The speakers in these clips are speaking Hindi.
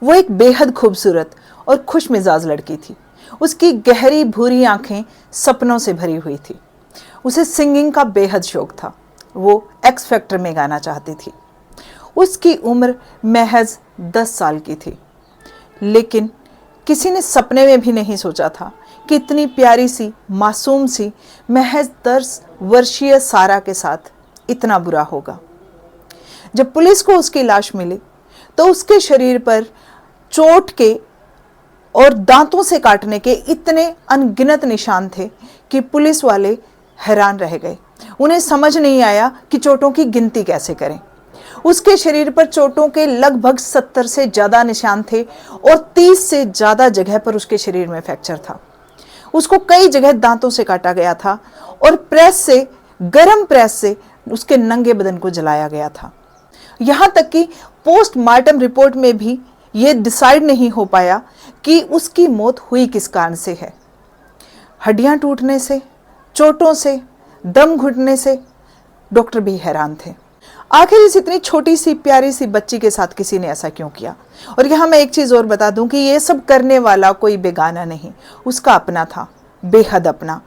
वो एक बेहद खूबसूरत और खुश मिजाज लड़की थी। उसकी गहरी भूरी आंखें सपनों से भरी हुई थी। उसे सिंगिंग का बेहद शौक था। वो एक्स फैक्टर में गाना चाहती थी। उसकी उम्र महज 10 साल की थी, लेकिन किसी ने सपने में भी नहीं सोचा था कि इतनी प्यारी सी मासूम सी महज 10 वर्षीय सारा के साथ इतना बुरा होगा। जब पुलिस को उसकी लाश मिली तो उसके शरीर पर चोट के और दांतों से काटने के इतने अनगिनत निशान थे कि पुलिस वाले हैरान रह गए। उन्हें समझ नहीं आया कि चोटों की गिनती कैसे करें। उसके शरीर पर चोटों के लगभग 70 से ज़्यादा निशान थे और 30 से ज़्यादा जगह पर उसके शरीर में फ्रैक्चर था। उसको कई जगह दांतों से काटा गया था और गरम प्रेस से उसके नंगे बदन को जलाया गया था। यहाँ तक कि पोस्टमार्टम रिपोर्ट में भी ये डिसाइड नहीं हो पाया कि उसकी मौत हुई किस कारण से है। हड्डियां टूटने से, चोटों से, दम घुटने से डॉक्टर भी हैरान थे। आखिर इस इतनी छोटी सी प्यारी सी बच्ची के साथ किसी ने ऐसा क्यों किया। और यहाँ मैं एक चीज़ और बता दूं कि ये सब करने वाला कोई बेगाना नहीं, उसका अपना था, बेहद अपना।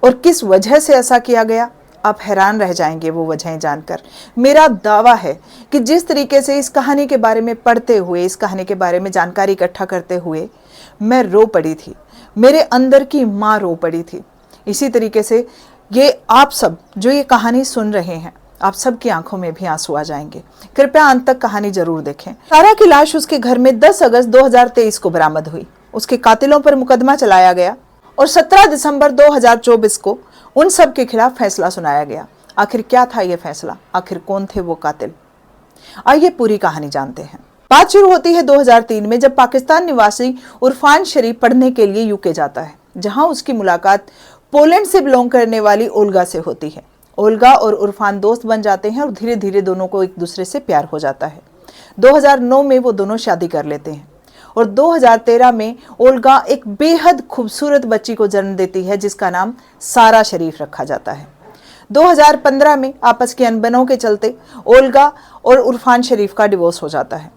और किस वजह से ऐसा किया गया, आप हैरान रह जाएंगे वो वजहें जानकर। मेरा दावा है कि जिस तरीके से इस कहानी के बारे में पढ़ते हुए, इस कहानी के बारे में जानकारी इकट्ठा करते हुए मैं रो पड़ी थी, मेरे अंदर की माँ रो पड़ी थी, इसी तरीके से ये आप सब जो ये कहानी सुन रहे हैं, आप सब की आंखों में भी आंसू आ जाएंगे। कृपया अंत तक कहानी जरूर देखें। सारा की लाश उसके घर में 10 अगस्त 2023 को बरामद हुई। उसके कातिलों पर मुकदमा चलाया गया और 17 दिसंबर 2024 को उन सब के खिलाफ फैसला सुनाया गया। आखिर क्या था यह फैसला, आखिर कौन थे वो कातिल, आइए पूरी कहानी जानते हैं। बात शुरू होती है 2003 में, जब पाकिस्तान निवासी उरफान शरीफ पढ़ने के लिए यूके जाता है, जहां उसकी मुलाकात पोलैंड से बिलोंग करने वाली ओल्गा से होती है। ओल्गा और उरफान दोस्त बन जाते हैं और धीरे धीरे दोनों को एक दूसरे से प्यार हो जाता है। 2009 में वो दोनों शादी कर लेते हैं और 2013 में ओल्गा एक बेहद खूबसूरत बच्ची को जन्म देती है जिसका नाम सारा शरीफ रखा जाता है। 2015 में आपस की अनबनों के चलते ओल्गा और उरफान शरीफ का डिवोर्स हो जाता है।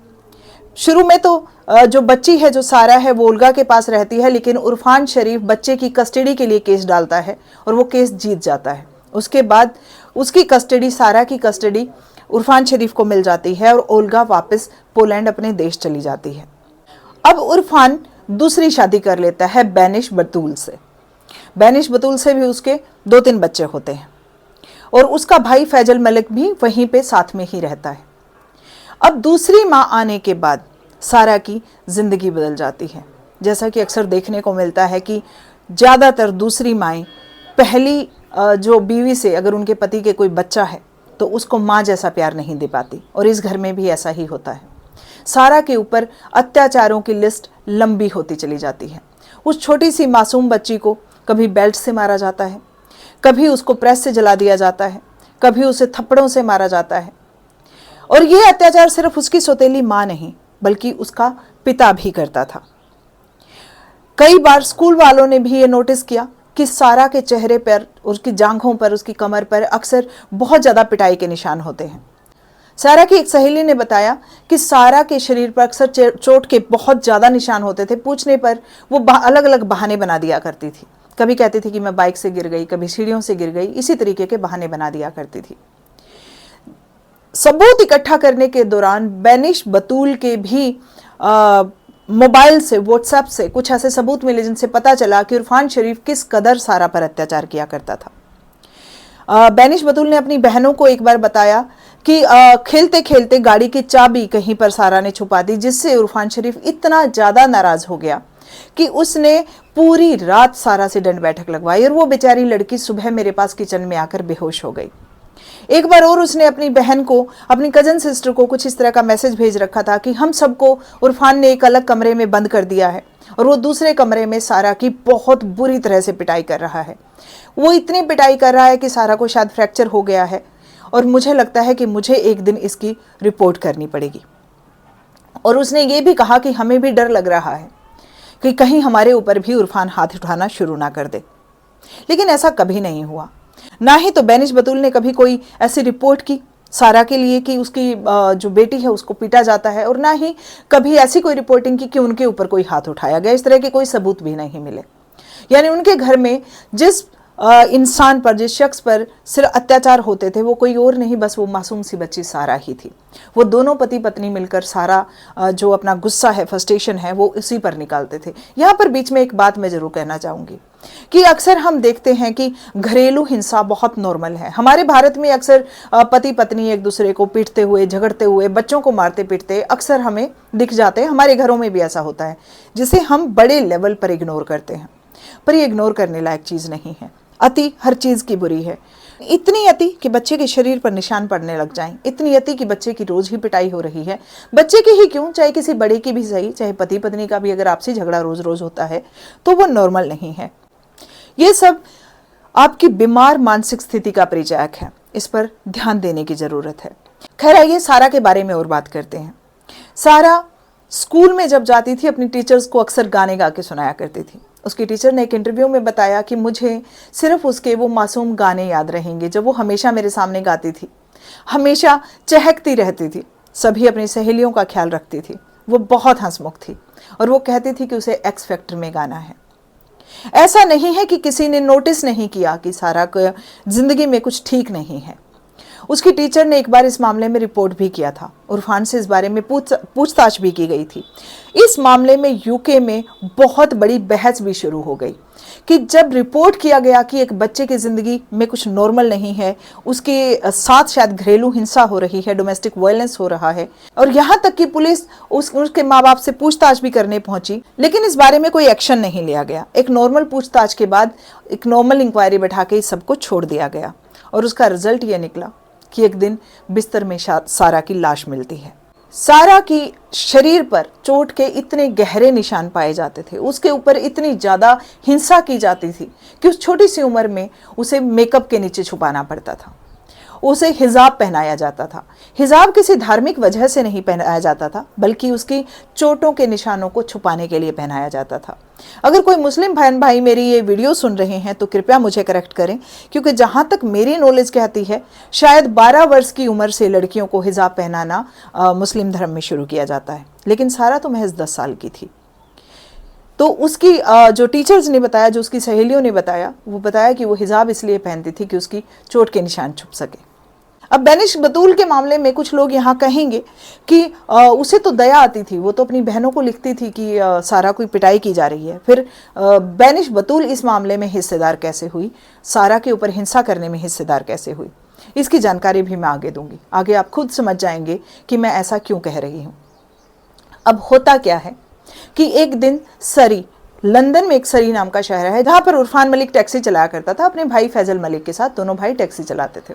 शुरू में तो जो बच्ची है, जो सारा है, वो ओल्गा के पास रहती है, लेकिन उरफान शरीफ बच्चे की कस्टडी के लिए केस डालता है और वो केस जीत जाता है। उसके बाद उसकी कस्टडी, सारा की कस्टडी उरफान शरीफ को मिल जाती है और ओल्गा वापस पोलैंड अपने देश चली जाती है। अब उरफान दूसरी शादी कर लेता है बैनिश बतूल से। बैनिश बतूल से भी उसके 2-3 बच्चे होते हैं और उसका भाई फैजल मलिक भी वहीं पे साथ में ही रहता है। अब दूसरी माँ आने के बाद सारा की जिंदगी बदल जाती है। जैसा कि अक्सर देखने को मिलता है कि ज़्यादातर दूसरी माएँ पहली जो बीवी से अगर उनके पति के कोई बच्चा है तो उसको माँ जैसा प्यार नहीं दे पाती, और इस घर में भी ऐसा ही होता है। सारा के ऊपर अत्याचारों की लिस्ट लंबी होती चली जाती है। उस छोटी सी मासूम बच्ची को कभी बेल्ट से मारा जाता है, कभी उसको प्रेस से जला दिया जाता है, कभी उसे थप्पड़ों से मारा जाता है। और ये अत्याचार सिर्फ उसकी सौतेली माँ नहीं बल्कि उसका पिता भी करता था। कई बार स्कूल वालों ने भी ये नोटिस किया कि सारा के चेहरे पर, उसकी जांघों पर, उसकी कमर पर अक्सर बहुत ज़्यादा पिटाई के निशान होते हैं। सारा की एक सहेली ने बताया कि सारा के शरीर पर अक्सर चोट के बहुत ज़्यादा निशान होते थे। पूछने पर वो अलग अलग बहाने बना दिया करती थी। कभी कहती थी कि मैं बाइक से गिर गई, कभी सीढ़ियों से गिर गई, इसी तरीके के बहाने बना दिया करती थी। सबूत इकट्ठा करने के दौरान बैनिश बतूल के भी मोबाइल से, व्हाट्सएप से कुछ ऐसे सबूत मिले जिनसे पता चला कि उरफान शरीफ किस कदर सारा पर अत्याचार किया करता था। बैनिश बतूल ने अपनी बहनों को एक बार बताया कि खेलते खेलते गाड़ी की चाबी कहीं पर सारा ने छुपा दी, जिससे उरफान शरीफ इतना ज़्यादा नाराज़ हो गया कि उसने पूरी रात सारा से दंड बैठक लगवाई और वो बेचारी लड़की सुबह मेरे पास किचन में आकर बेहोश हो गई। एक बार और उसने अपनी बहन को, अपनी कजन सिस्टर को कुछ इस तरह का मैसेज भेज रखा था कि हम सबको उरफान ने एक अलग कमरे में बंद कर दिया है और वो दूसरे कमरे में सारा की बहुत बुरी तरह से पिटाई कर रहा है। वो इतनी पिटाई कर रहा है कि सारा को शायद फ्रैक्चर हो गया है और मुझे लगता है कि मुझे एक दिन इसकी रिपोर्ट करनी पड़ेगी। और उसने ये भी कहा कि हमें भी डर लग रहा है कि कहीं हमारे ऊपर भी उरफान हाथ उठाना शुरू ना कर दे। लेकिन ऐसा कभी नहीं हुआ। ना ही तो बैनिश बतूल ने कभी कोई ऐसी रिपोर्ट की। सारा के लिए कि उसकी जो बेटी है उसको पीटा जाता है, और ना ही कभी ऐसी कोई रिपोर्टिंग की कि उनके ऊपर कोई हाथ उठाया गया। इस तरह के कोई सबूत भी नहीं मिले। यानी उनके घर में जिस इंसान पर, जिस शख्स पर सिर्फ अत्याचार होते थे वो कोई और नहीं, बस वो मासूम सी बच्ची सारा ही थी। वो दोनों पति पत्नी मिलकर सारा जो अपना गुस्सा है, फ्रस्ट्रेशन है, वो उसी पर निकालते थे। यहाँ पर बीच में एक बात मैं ज़रूर कहना चाहूँगी कि अक्सर हम देखते हैं कि घरेलू हिंसा बहुत नॉर्मल है। हमारे भारत में अक्सर पति पत्नी एक दूसरे को पीटते हुए, झगड़ते हुए, बच्चों को मारते पीटते अक्सर हमें दिख जाते हैं। हमारे घरों में भी ऐसा होता है, जिसे हम बड़े लेवल पर इग्नोर करते हैं। पर ये इग्नोर करने लायक चीज़ नहीं है। अति हर चीज़ की बुरी है। इतनी अति कि बच्चे के शरीर पर निशान पड़ने लग जाएं, इतनी अति कि बच्चे की रोज ही पिटाई हो रही है। बच्चे की ही क्यों, चाहे किसी बड़े की भी सही, चाहे पति पत्नी का भी अगर आपसी झगड़ा रोज रोज होता है तो वो नॉर्मल नहीं है। ये सब आपकी बीमार मानसिक स्थिति का परिचायक है। इस पर ध्यान देने की जरूरत है। खैर, आइए सारा के बारे में और बात करते हैं। सारा स्कूल में जब जाती थी अपनी टीचर्स को अक्सर गाने गा के सुनाया करती थी। उसकी टीचर ने एक इंटरव्यू में बताया कि मुझे सिर्फ उसके वो मासूम गाने याद रहेंगे जब वो हमेशा मेरे सामने गाती थी, हमेशा चहकती रहती थी, सभी अपनी सहेलियों का ख्याल रखती थी, वो बहुत हंसमुख थी और वो कहती थी कि उसे एक्स फैक्टर में गाना है। ऐसा नहीं है कि किसी ने नोटिस नहीं किया कि सारा को जिंदगी में कुछ ठीक नहीं है। उसकी टीचर ने एक बार इस मामले में रिपोर्ट भी किया था। इरफान से इस बारे में पूछताछ भी की गई थी। इस मामले में यूके में बहुत बड़ी बहस भी शुरू हो गई कि जब रिपोर्ट किया गया कि एक बच्चे की ज़िंदगी में कुछ नॉर्मल नहीं है, उसके साथ शायद घरेलू हिंसा हो रही है, डोमेस्टिक वायलेंस हो रहा है, और यहाँ तक कि पुलिस उसके माँ बाप से पूछताछ भी करने पहुंची, लेकिन इस बारे में कोई एक्शन नहीं लिया गया। एक नॉर्मल पूछताछ के बाद एक नॉर्मल इंक्वायरी बैठा के इस सबको छोड़ दिया गया और उसका रिजल्ट ये निकला कि एक दिन बिस्तर में सारा की लाश मिलती है। सारा की शरीर पर चोट के इतने गहरे निशान पाए जाते थे, उसके ऊपर इतनी ज़्यादा हिंसा की जाती थी कि उस छोटी सी उम्र में उसे मेकअप के नीचे छुपाना पड़ता था, उसे हिजाब पहनाया जाता था। हिजाब किसी धार्मिक वजह से नहीं पहनाया जाता था, बल्कि उसकी चोटों के निशानों को छुपाने के लिए पहनाया जाता था। अगर कोई मुस्लिम बहन भाई मेरी ये वीडियो सुन रहे हैं तो कृपया मुझे करेक्ट करें, क्योंकि जहाँ तक मेरी नॉलेज कहती है शायद 12 वर्ष की उम्र से लड़कियों को हिजाब पहनाना मुस्लिम धर्म में शुरू किया जाता है, लेकिन सारा तो महज 10 साल की थी। तो उसकी जो टीचर्स ने बताया, जो उसकी सहेलियों ने बताया, वो बताया कि वो हिजाब इसलिए पहनती थी कि उसकी चोट के निशान छुप सके। अब बेनिश बतूल के मामले में कुछ लोग यहाँ कहेंगे कि उसे तो दया आती थी, वो तो अपनी बहनों को लिखती थी कि सारा कोई पिटाई की जा रही है। फिर बेनिश बतूल इस मामले में हिस्सेदार कैसे हुई, सारा के ऊपर हिंसा करने में हिस्सेदार कैसे हुई, इसकी जानकारी भी मैं आगे दूंगी। आगे आप खुद समझ जाएंगे कि मैं ऐसा क्यों कह रही हूँ। अब होता क्या है कि एक दिन सरी, लंदन में एक सरी नाम का शहर है जहाँ पर इरफान मलिक टैक्सी चलाया करता था अपने भाई फैजल मलिक के साथ। दोनों भाई टैक्सी चलाते थे।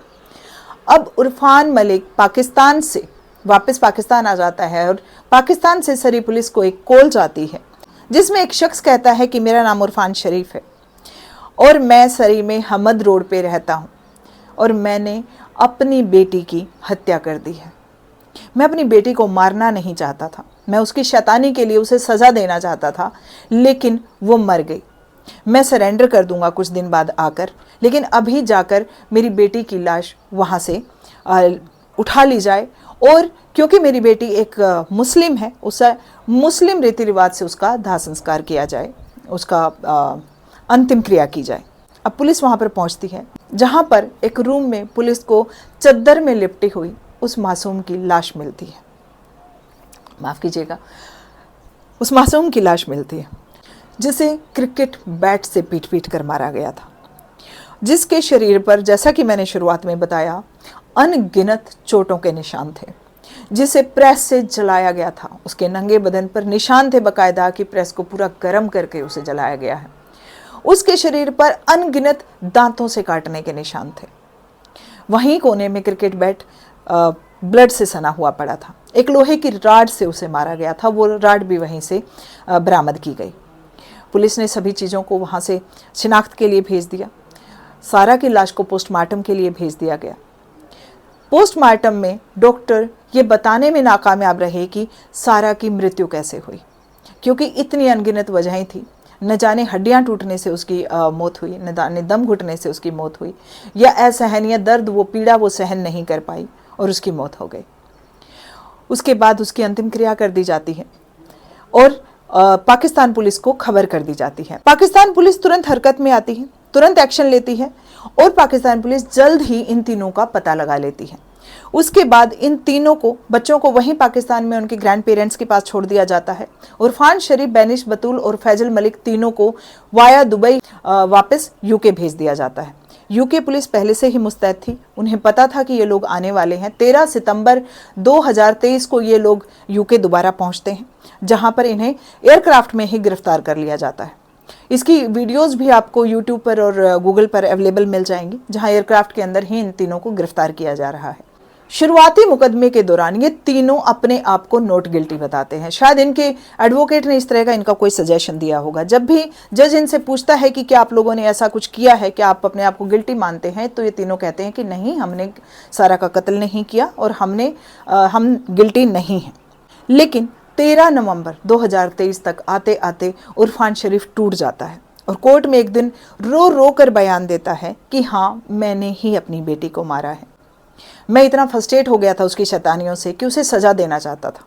अब इरफान मलिक पाकिस्तान से वापस पाकिस्तान आ जाता है और पाकिस्तान से सरी पुलिस को एक कॉल जाती है जिसमें एक शख्स कहता है कि मेरा नाम इरफान शरीफ है और मैं सरी में हमद रोड पे रहता हूँ और मैंने अपनी बेटी की हत्या कर दी है। मैं अपनी बेटी को मारना नहीं चाहता था, मैं उसकी शैतानी के लिए उसे सज़ा देना चाहता था, लेकिन वो मर गई। मैं सरेंडर कर दूंगा कुछ दिन बाद आकर, लेकिन अभी जाकर मेरी बेटी की लाश वहाँ से उठा ली जाए और क्योंकि मेरी बेटी एक मुस्लिम है, उसे मुस्लिम रीति रिवाज से उसका दाह संस्कार किया जाए, उसका अंतिम क्रिया की जाए। अब पुलिस वहाँ पर पहुँचती है जहाँ पर एक रूम में पुलिस को चद्दर में लिपटी हुई उस मासूम की लाश मिलती है। माफ़ कीजिएगा, उस मासूम की लाश मिलती है जिसे क्रिकेट बैट से पीट पीट कर मारा गया था, जिसके शरीर पर, जैसा कि मैंने शुरुआत में बताया, अनगिनत चोटों के निशान थे, जिसे प्रेस से जलाया गया था। उसके नंगे बदन पर निशान थे बाकायदा कि प्रेस को पूरा गर्म करके उसे जलाया गया है। उसके शरीर पर अनगिनत दांतों से काटने के निशान थे। वहीं कोने में क्रिकेट बैट ब्लड से सना हुआ पड़ा था। एक लोहे की राड से उसे मारा गया था, वो राड भी वहीं से बरामद की गई। पुलिस ने सभी चीज़ों को वहाँ से शिनाख्त के लिए भेज दिया। सारा की लाश को पोस्टमार्टम के लिए भेज दिया गया। पोस्टमार्टम में डॉक्टर ये बताने में नाकामयाब रहे कि सारा की मृत्यु कैसे हुई, क्योंकि इतनी अनगिनत वजहें थी। न जाने हड्डियां टूटने से उसकी मौत हुई, न जाने दम घुटने से उसकी मौत हुई, या असहनीय दर्द, वो पीड़ा वो सहन नहीं कर पाई और उसकी मौत हो गई। उसके बाद उसकी अंतिम क्रिया कर दी जाती है और पाकिस्तान पुलिस को खबर कर दी जाती है। पाकिस्तान पुलिस तुरंत हरकत में आती है, तुरंत एक्शन लेती है और पाकिस्तान पुलिस जल्द ही इन तीनों का पता लगा लेती है। उसके बाद इन तीनों को, बच्चों को वहीं पाकिस्तान में उनके ग्रैंड पेरेंट्स के पास छोड़ दिया जाता है। उरफान शरीफ, बेनिश बतूल और फैजल मलिक तीनों को वाया दुबई वापस यूके भेज दिया जाता है। यूके पुलिस पहले से ही मुस्तैद थी, उन्हें पता था कि ये लोग आने वाले हैं। 13 सितंबर 2023 को ये लोग यूके दोबारा पहुंचते हैं, जहां पर इन्हें एयरक्राफ्ट में ही गिरफ्तार कर लिया जाता है। इसकी वीडियोस भी आपको यूट्यूब पर और गूगल पर अवेलेबल मिल जाएंगी, जहां एयरक्राफ्ट के अंदर ही इन तीनों को गिरफ्तार किया जा रहा है। शुरुआती मुकदमे के दौरान ये तीनों अपने आप को नॉट गिल्टी बताते हैं। शायद इनके एडवोकेट ने इस तरह का इनका कोई सजेशन दिया होगा। जब भी जज इनसे पूछता है कि क्या आप लोगों ने ऐसा कुछ किया है, क्या आप अपने आप को गिल्टी मानते हैं, तो ये तीनों कहते हैं कि नहीं, हमने सारा का कत्ल नहीं किया और हम गिल्टी नहीं हैं। लेकिन 13 नवंबर 2023 तक आते आते उरफान शरीफ टूट जाता है और कोर्ट में एक दिन रो रो कर बयान देता है कि हाँ, मैंने ही अपनी बेटी को मारा है। मैं इतना फ्रस्ट्रेट हो गया था उसकी शैतानियों से कि उसे सजा देना चाहता था।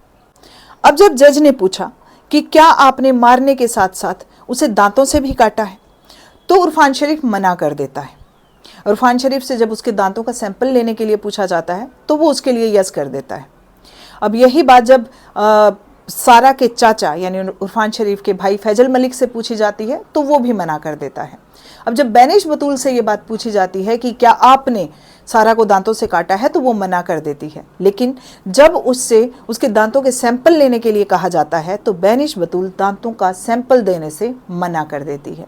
अब जब जज ने पूछा कि क्या आपने मारने के साथ साथ उसे दांतों से भी काटा है, तो उरफान शरीफ मना कर देता है। उरफान शरीफ से जब उसके दांतों का सैंपल लेने के लिए पूछा जाता है तो वो उसके लिए यस कर देता है। अब यही बात जब सारा के चाचा यानी उरफान शरीफ के भाई फैजल मलिक से पूछी जाती है तो वो भी मना कर देता है। अब जब बेनिश बतूल से ये बात पूछी जाती है कि क्या आपने सारा को दांतों से काटा है, तो वो मना कर देती है। लेकिन जब उससे उसके दांतों के सैंपल लेने के लिए कहा जाता है तो बेनिश बतूल दांतों का सैंपल देने से मना कर देती है।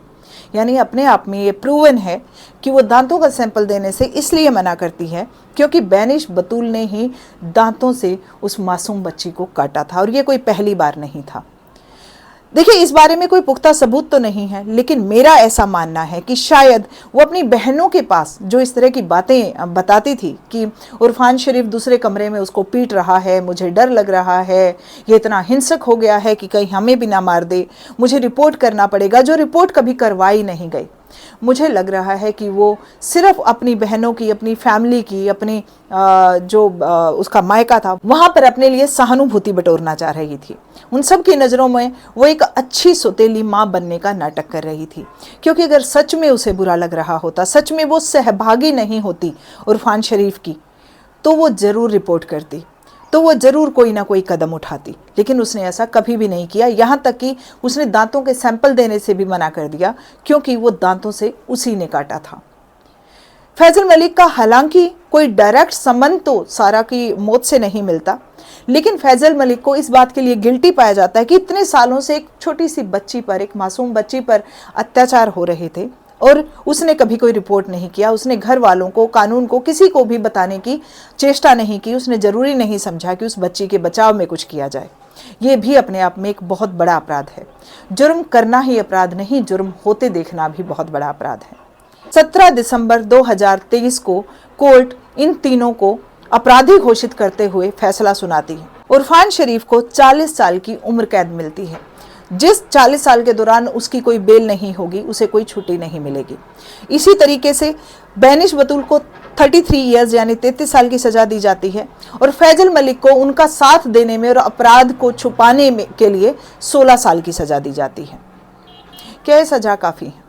यानी अपने आप में ये प्रूवन है कि वो दांतों का सैंपल देने से इसलिए मना करती है क्योंकि बेनिश बतूल ने ही दांतों से उस मासूम बच्ची को काटा था और ये कोई पहली बार नहीं था। देखिए, इस बारे में कोई पुख्ता सबूत तो नहीं है, लेकिन मेरा ऐसा मानना है कि शायद वो अपनी बहनों के पास जो इस तरह की बातें बताती थी कि उरफान शरीफ दूसरे कमरे में उसको पीट रहा है, मुझे डर लग रहा है, ये इतना हिंसक हो गया है कि कहीं हमें भी ना मार दे, मुझे रिपोर्ट करना पड़ेगा, जो रिपोर्ट कभी करवाई नहीं गई। मुझे लग रहा है कि वो सिर्फ अपनी बहनों की, अपनी फैमिली की, अपनी उसका मायका था वहाँ पर अपने लिए सहानुभूति बटोरना चाह रही थी। उन सब की नज़रों में वो एक अच्छी सौतेली माँ बनने का नाटक कर रही थी, क्योंकि अगर सच में उसे बुरा लग रहा होता, सच में वो सहभागी नहीं होती उरफान शरीफ की, तो वो ज़रूर रिपोर्ट करती, तो वो ज़रूर कोई ना कोई कदम उठाती। लेकिन उसने ऐसा कभी भी नहीं किया, यहाँ तक कि उसने दांतों के सैंपल देने से भी मना कर दिया क्योंकि वो दांतों से उसी ने काटा था। फैजल मलिक का हालांकि कोई डायरेक्ट संबंध तो सारा की मौत से नहीं मिलता, लेकिन फैजल मलिक को इस बात के लिए गिल्टी पाया जाता है कि इतने सालों से एक छोटी सी बच्ची पर, एक मासूम बच्ची पर अत्याचार हो रहे थे और उसने कभी कोई रिपोर्ट नहीं किया। उसने घर वालों को, कानून को, किसी को भी बताने की चेष्टा नहीं की। उसने ज़रूरी नहीं समझा कि उस बच्ची के बचाव में कुछ किया जाए। ये भी अपने आप में एक बहुत बड़ा अपराध है। जुर्म करना ही अपराध नहीं, जुर्म होते देखना भी बहुत बड़ा अपराध है। 17 दिसंबर 2023 को कोर्ट इन तीनों को अपराधी घोषित करते हुए फैसला सुनाती है। उरफान शरीफ को 40 साल की उम्र कैद मिलती है। जिस 40 साल के दौरान उसकी कोई बेल नहीं होगी, उसे कोई छुट्टी नहीं मिलेगी। इसी तरीके से बेनिश बतूल को 33 ईयर्स यानी 33 साल की सजा दी जाती है और फैजल मलिक को उनका साथ देने में और अपराध को छुपाने में के लिए 16 साल की सजा दी जाती है। क्या यह सजा काफ़ी है?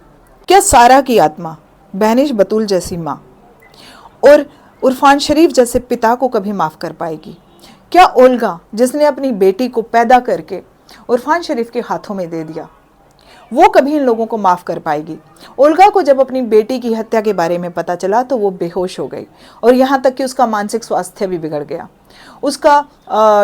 क्या सारा की आत्मा बेनिश बतूल जैसी माँ और उरफान शरीफ जैसे पिता को कभी माफ़ कर पाएगी? क्या ओल्गा, जिसने अपनी बेटी को पैदा करके उरफान शरीफ के हाथों में दे दिया, वो कभी इन लोगों को माफ़ कर पाएगी? ओल्गा को जब अपनी बेटी की हत्या के बारे में पता चला तो वो बेहोश हो गई और यहाँ तक कि उसका मानसिक स्वास्थ्य भी बिगड़ गया। उसका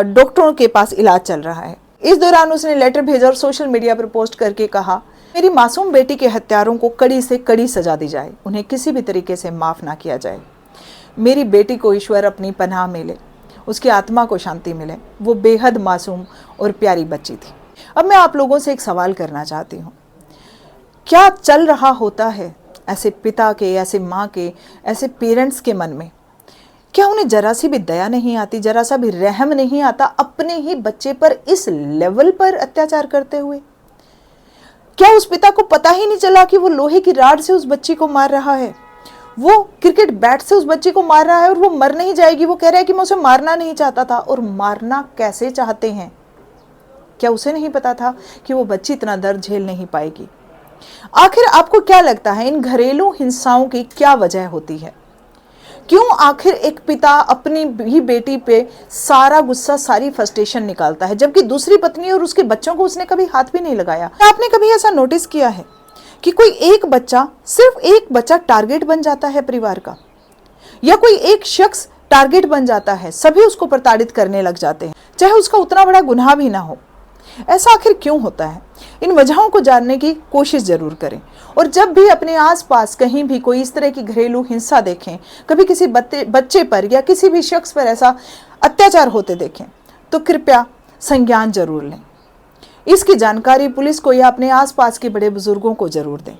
डॉक्टरों के पास इलाज चल रहा है। इस दौरान उसने लेटर भेजा और सोशल मीडिया पर पोस्ट करके कहा, मेरी मासूम बेटी के हत्यारों को कड़ी से कड़ी सजा दी जाए, उन्हें किसी भी तरीके से माफ़ ना किया जाए। मेरी बेटी को ईश्वर अपनी पनाह में ले, उसकी आत्मा को शांति मिले। वो बेहद मासूम और प्यारी बच्ची थी। अब मैं आप लोगों से एक सवाल करना चाहती हूँ, क्या चल रहा होता है ऐसे पिता के, ऐसे माँ के, ऐसे पेरेंट्स के मन में? क्या उन्हें जरा सी भी दया नहीं आती, जरा सा भी रहम नहीं आता अपने ही बच्चे पर इस लेवल पर अत्याचार करते हुए? क्या उस पिता को पता ही नहीं चला कि वो लोहे की राड से उस बच्ची को मार रहा है? वो क्रिकेट बैट से उस बच्ची को मार रहा है और वो मर नहीं जाएगी। वो कह रहा है कि मैं उसे मारना नहीं चाहता था। और मारना कैसे चाहते हैं? क्या उसे नहीं पता था कि वो बच्ची इतना दर्द झेल नहीं पाएगी? आखिर आपको क्या लगता है इन घरेलू हिंसाओं की क्या वजह होती है? क्यों आखिर एक पिता अपनी ही बेटी पे सारा गुस्सा, सारी फ्रस्ट्रेशन निकालता है, जबकि दूसरी पत्नी और उसके बच्चों को उसने कभी हाथ भी नहीं लगाया? आपने कभी ऐसा नोटिस किया है कि कोई एक बच्चा, सिर्फ एक बच्चा टारगेट बन जाता है परिवार का, या कोई एक शख्स टारगेट बन जाता है, सभी उसको प्रताड़ित करने लग जाते हैं, चाहे उसका उतना बड़ा गुनाह भी ना हो? ऐसा आखिर क्यों होता है? इन वजहों को जानने की कोशिश जरूर करें। और जब भी अपने आसपास कहीं भी कोई इस तरह की घरेलू हिंसा देखें, कभी किसी बच्चे पर या किसी भी शख्स पर ऐसा अत्याचार होते देखें, तो कृपया संज्ञान जरूर लें। इसकी जानकारी पुलिस को या अपने आसपास के बड़े बुजुर्गों को जरूर दें।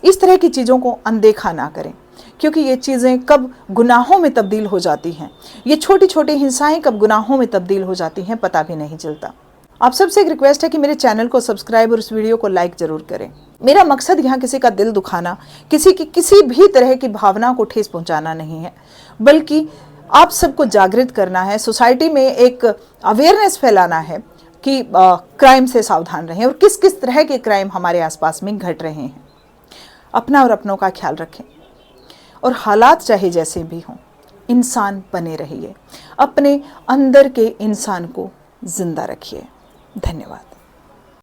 इस तरह की चीज़ों को अनदेखा ना करें, क्योंकि ये चीज़ें कब गुनाहों में तब्दील हो जाती हैं, ये छोटी छोटी हिंसाएं कब गुनाहों में तब्दील हो जाती हैं, पता भी नहीं चलता। आप सबसे एक रिक्वेस्ट है कि मेरे चैनल को सब्सक्राइब और इस वीडियो को लाइक जरूर करें। मेरा मकसद यहाँ किसी का दिल दुखाना, किसी की किसी भी तरह की भावना को ठेस पहुँचाना नहीं है, बल्कि आप सबको जागृत करना है, सोसाइटी में एक अवेयरनेस फैलाना है कि क्राइम से सावधान रहें और किस किस तरह के क्राइम हमारे आसपास में घट रहे हैं। अपना और अपनों का ख्याल रखें और हालात चाहे जैसे भी हों, इंसान बने रहिए, अपने अंदर के इंसान को जिंदा रखिए। धन्यवाद।